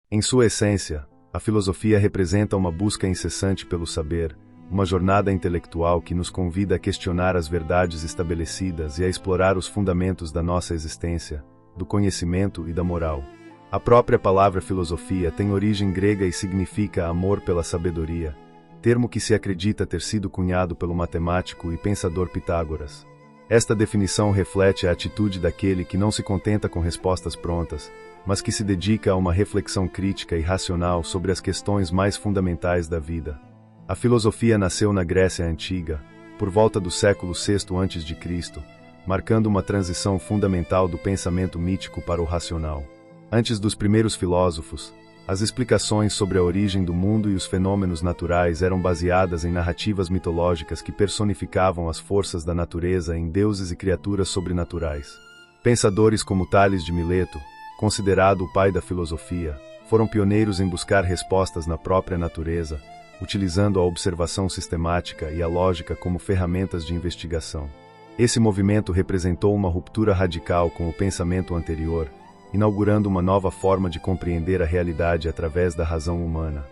Em sua essência, a filosofia representa uma busca incessante pelo saber, uma jornada intelectual que nos convida a questionar as verdades estabelecidas e a explorar os fundamentos da nossa existência, do conhecimento e da moral. A própria palavra filosofia tem origem grega e significa amor pela sabedoria, termo que se acredita ter sido cunhado pelo matemático e pensador Pitágoras. Esta definição reflete a atitude daquele que não se contenta com respostas prontas, mas que se dedica a uma reflexão crítica e racional sobre as questões mais fundamentais da vida. A filosofia nasceu na Grécia Antiga, por volta do século VI a.C., marcando uma transição fundamental do pensamento mítico para o racional. Antes dos primeiros filósofos, as explicações sobre a origem do mundo e os fenômenos naturais eram baseadas em narrativas mitológicas que personificavam as forças da natureza em deuses e criaturas sobrenaturais. Pensadores como Tales de Mileto, considerado o pai da filosofia, foram pioneiros em buscar respostas na própria natureza, utilizando a observação sistemática e a lógica como ferramentas de investigação. Esse movimento representou uma ruptura radical com o pensamento anterior, inaugurando uma nova forma de compreender a realidade através da razão humana.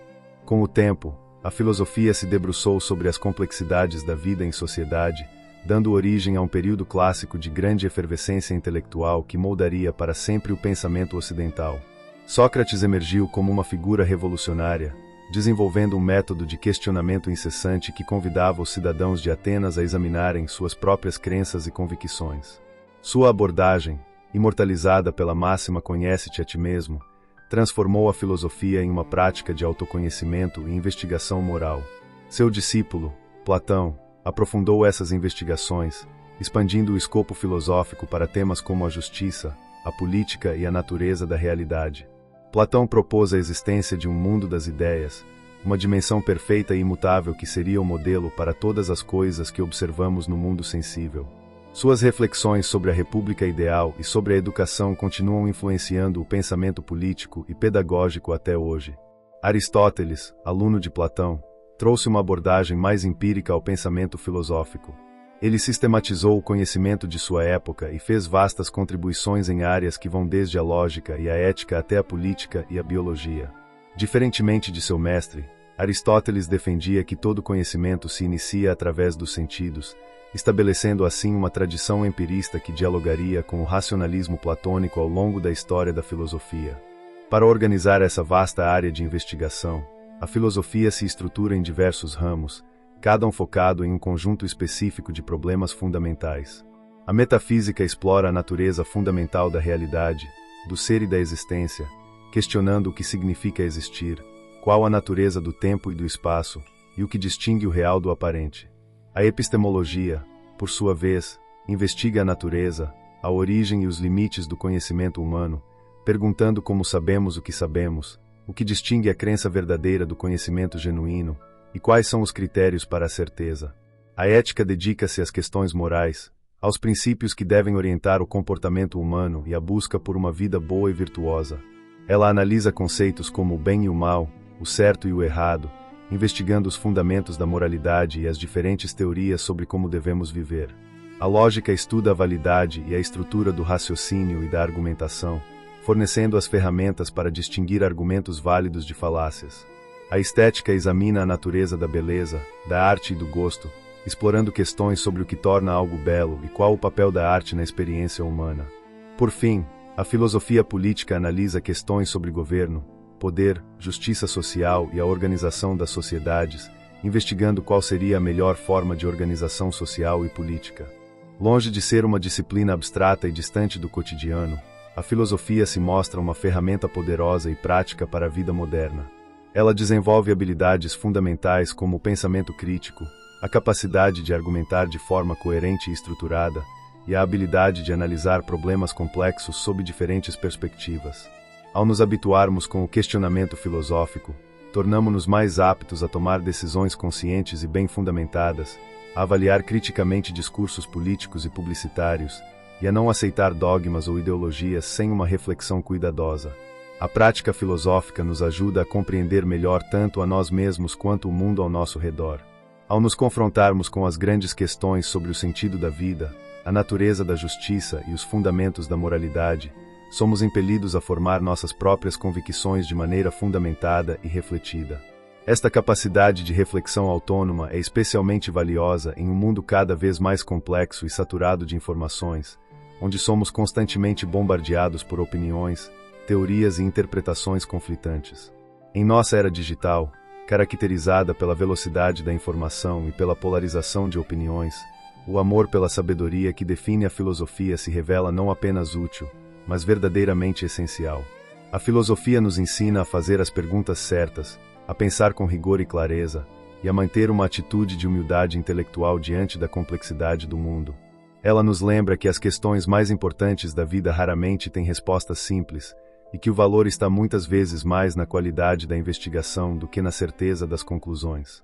Com o tempo, a filosofia se debruçou sobre as complexidades da vida em sociedade, dando origem a um período clássico de grande efervescência intelectual que moldaria para sempre o pensamento ocidental. Sócrates emergiu como uma figura revolucionária, desenvolvendo um método de questionamento incessante que convidava os cidadãos de Atenas a examinarem suas próprias crenças e convicções. Sua abordagem, imortalizada pela máxima "conhece-te a ti mesmo", transformou a filosofia em uma prática de autoconhecimento e investigação moral. Seu discípulo, Platão, aprofundou essas investigações, expandindo o escopo filosófico para temas como a justiça, a política e a natureza da realidade. Platão propôs a existência de um mundo das ideias, uma dimensão perfeita e imutável que seria o modelo para todas as coisas que observamos no mundo sensível. Suas reflexões sobre a república ideal e sobre a educação continuam influenciando o pensamento político e pedagógico até hoje. Aristóteles, aluno de Platão, trouxe uma abordagem mais empírica ao pensamento filosófico. Ele sistematizou o conhecimento de sua época e fez vastas contribuições em áreas que vão desde a lógica e a ética até a política e a biologia. Diferentemente de seu mestre, Aristóteles defendia que todo conhecimento se inicia através dos sentidos, estabelecendo assim uma tradição empirista que dialogaria com o racionalismo platônico ao longo da história da filosofia. Para organizar essa vasta área de investigação, a filosofia se estrutura em diversos ramos, cada um focado em um conjunto específico de problemas fundamentais. A metafísica explora a natureza fundamental da realidade, do ser e da existência, questionando o que significa existir, qual a natureza do tempo e do espaço, e o que distingue o real do aparente. A epistemologia, por sua vez, investiga a natureza, a origem e os limites do conhecimento humano, perguntando como sabemos, o que distingue a crença verdadeira do conhecimento genuíno, e quais são os critérios para a certeza. A ética dedica-se às questões morais, aos princípios que devem orientar o comportamento humano e à busca por uma vida boa e virtuosa. Ela analisa conceitos como o bem e o mal, o certo e o errado, investigando os fundamentos da moralidade e as diferentes teorias sobre como devemos viver. A lógica estuda a validade e a estrutura do raciocínio e da argumentação, fornecendo as ferramentas para distinguir argumentos válidos de falácias. A estética examina a natureza da beleza, da arte e do gosto, explorando questões sobre o que torna algo belo e qual o papel da arte na experiência humana. Por fim, a filosofia política analisa questões sobre governo, poder, justiça social e a organização das sociedades, investigando qual seria a melhor forma de organização social e política. Longe de ser uma disciplina abstrata e distante do cotidiano, a filosofia se mostra uma ferramenta poderosa e prática para a vida moderna. Ela desenvolve habilidades fundamentais como o pensamento crítico, a capacidade de argumentar de forma coerente e estruturada, e a habilidade de analisar problemas complexos sob diferentes perspectivas. Ao nos habituarmos com o questionamento filosófico, tornamo-nos mais aptos a tomar decisões conscientes e bem fundamentadas, a avaliar criticamente discursos políticos e publicitários, e a não aceitar dogmas ou ideologias sem uma reflexão cuidadosa. A prática filosófica nos ajuda a compreender melhor tanto a nós mesmos quanto o mundo ao nosso redor. Ao nos confrontarmos com as grandes questões sobre o sentido da vida, a natureza da justiça e os fundamentos da moralidade, somos impelidos a formar nossas próprias convicções de maneira fundamentada e refletida. Esta capacidade de reflexão autônoma é especialmente valiosa em um mundo cada vez mais complexo e saturado de informações, onde somos constantemente bombardeados por opiniões, teorias e interpretações conflitantes. Em nossa era digital, caracterizada pela velocidade da informação e pela polarização de opiniões, o amor pela sabedoria que define a filosofia se revela não apenas útil, mas verdadeiramente essencial. A filosofia nos ensina a fazer as perguntas certas, a pensar com rigor e clareza, e a manter uma atitude de humildade intelectual diante da complexidade do mundo. Ela nos lembra que as questões mais importantes da vida raramente têm respostas simples, e que o valor está muitas vezes mais na qualidade da investigação do que na certeza das conclusões.